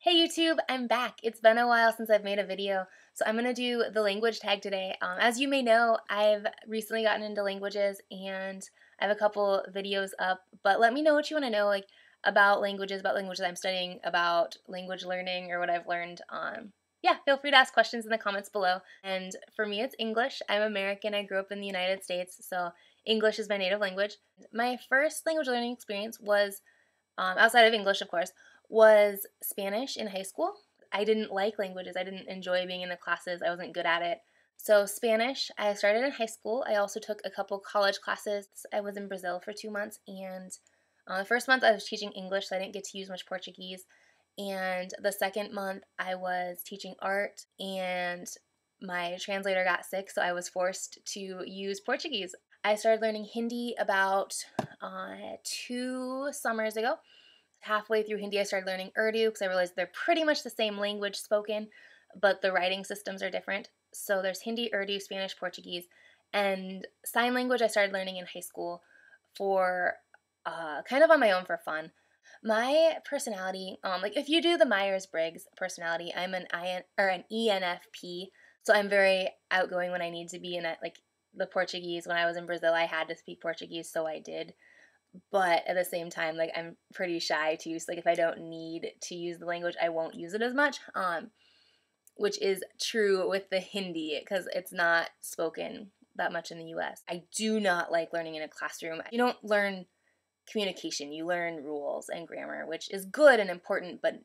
Hey YouTube, I'm back. It's been a while since I've made a video, so I'm going to do the language tag today. As you may know, I've recently gotten into languages and I have a couple videos up, but let me know what you want to know about languages I'm studying, about language learning or what I've learned. Yeah, feel free to ask questions in the comments below. And for me, it's English. I'm American. I grew up in the United States, so English is my native language. My first language learning experience was, outside of English, of course, was Spanish in high school. I didn't like languages. I didn't enjoy being in the classes. I wasn't good at it. So Spanish, I started in high school. I also took a couple college classes. I was in Brazil for 2 months, and the first month I was teaching English, so I didn't get to use much Portuguese. And the second month I was teaching art, and my translator got sick, so I was forced to use Portuguese. I started learning Hindi about 2 summers ago. Halfway through Hindi, I started learning Urdu because I realized they're pretty much the same language spoken, but the writing systems are different. So there's Hindi, Urdu, Spanish, Portuguese, and sign language I started learning in high school for kind of on my own for fun. My personality, like if you do the Myers-Briggs personality, I'm an ENFP, so I'm very outgoing when I need to be. In like the Portuguese, when I was in Brazil, I had to speak Portuguese, so I did. But at the same time, like I'm pretty shy too. So like if I don't need to use the language, I won't use it as much. Which is true with the Hindi because it's not spoken that much in the US. I do not like learning in a classroom. You don't learn communication, you learn rules and grammar, which is good and important, but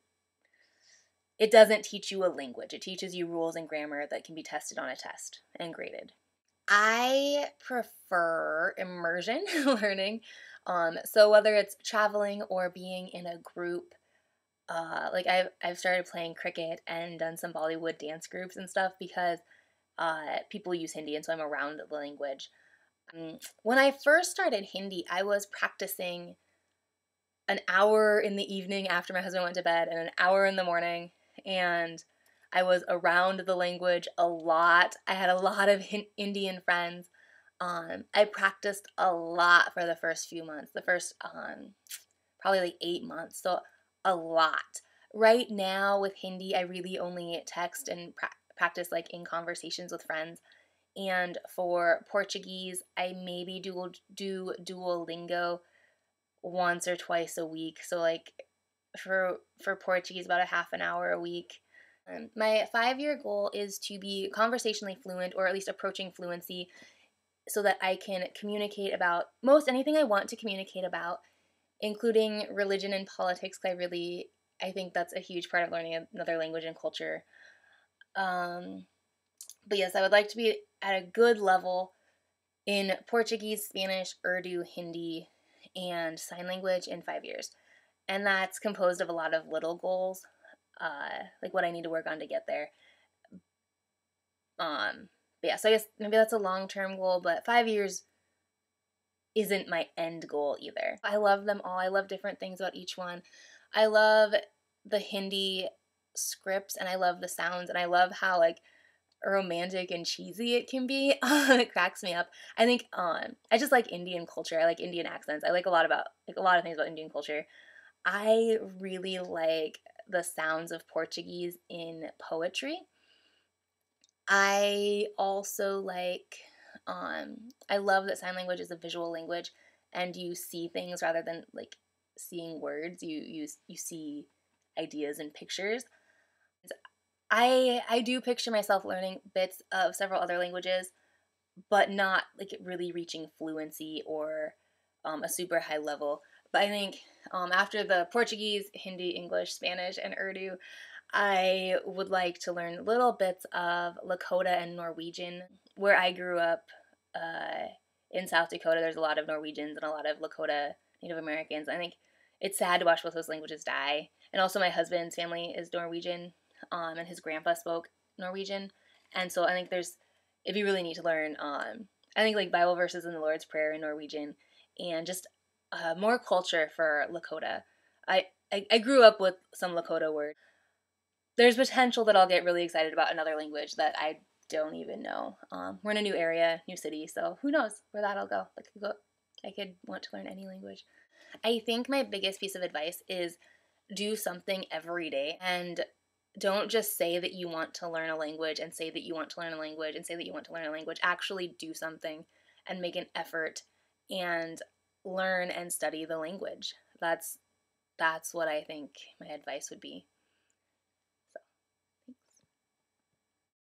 it doesn't teach you a language. It teaches you rules and grammar that can be tested on a test and graded. I prefer immersion learning. So whether it's traveling or being in a group, like I've started playing cricket and done some Bollywood dance groups and stuff because people use Hindi, and so I'm around the language. When I first started Hindi, I was practicing an hour in the evening after my husband went to bed and an hour in the morning, and I was around the language a lot. I had a lot of Indian friends. I practiced a lot for the first few months, the first probably like 8 months, so a lot. Right now with Hindi, I really only text and practice like in conversations with friends. And for Portuguese, I maybe do Duolingo once or twice a week. So like for Portuguese, about a half an hour a week. My 5-year goal is to be conversationally fluent, or at least approaching fluency, so that I can communicate about most anything I want to communicate about, including religion and politics. I think that's a huge part of learning another language and culture. But yes, I would like to be at a good level in Portuguese, Spanish, Urdu, Hindi, and sign language in 5 years. And that's composed of a lot of little goals, like what I need to work on to get there. But yeah, so I guess maybe that's a long-term goal, but 5 years isn't my end goal either. I love them all. I love different things about each one. I love the Hindi scripts, and I love the sounds, and I love how like romantic and cheesy it can be. It cracks me up. I think I just like Indian culture. I like Indian accents. I like a lot of things about Indian culture. I really like the sounds of Portuguese in poetry. I also like, I love that sign language is a visual language, and you see things rather than like seeing words. You see ideas and pictures. I do picture myself learning bits of several other languages, but not like really reaching fluency or a super high level. But I think after the Portuguese, Hindi, English, Spanish, and Urdu, I would like to learn little bits of Lakota and Norwegian. Where I grew up in South Dakota, there's a lot of Norwegians and a lot of Lakota Native Americans. I think it's sad to watch both those languages die. And also my husband's family is Norwegian, and his grandpa spoke Norwegian. And so I think it'd be really neat to learn, I think like Bible verses in the Lord's Prayer in Norwegian, and just more culture for Lakota. I grew up with some Lakota words. There's potential that I'll get really excited about another language that I don't even know. We're in a new area, new city, so who knows where that'll go. I could want to learn any language. I think my biggest piece of advice is do something every day, and don't just say that you want to learn a language and say that you want to learn a language and say that you want to learn a language. Actually do something and make an effort and learn and study the language. That's what I think my advice would be.